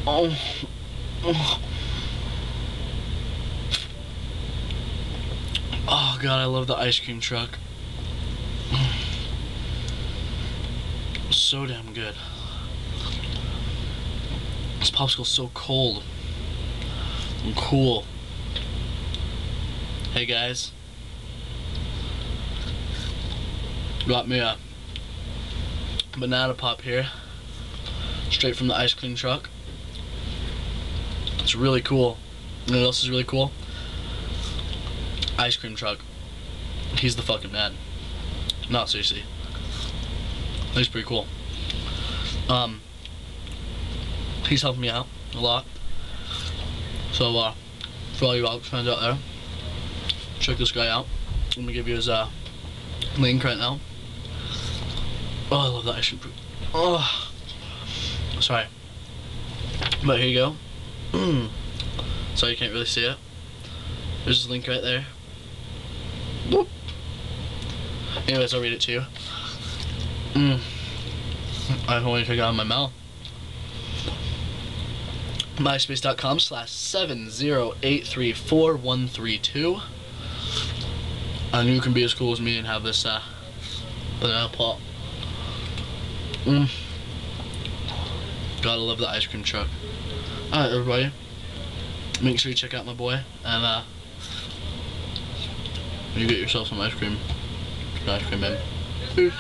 Oh. Oh god, I love the ice cream truck. So damn good. This popsicle's so cold and cool. Hey guys, got me a banana pop here, straight from the ice cream truck. It's really cool. You know what else is really cool? Ice cream truck. He's the fucking man. No, seriously. He's pretty cool. He's helped me out a lot. So, for all you Alex fans out there, check this guy out. Let me give you his link right now. Oh, I love that ice cream. Oh, sorry. But here you go. Sorry you can't really see it. There's his link right there. Boop. Anyways, I'll read it to you. I can only take it out of my mouth. MySpace.com/708343132. And you can be as cool as me and have this banana pop. Gotta love the ice cream truck. Alright, everybody. Make sure you check out my boy and you get yourself some ice cream. Ice cream, man. Peace.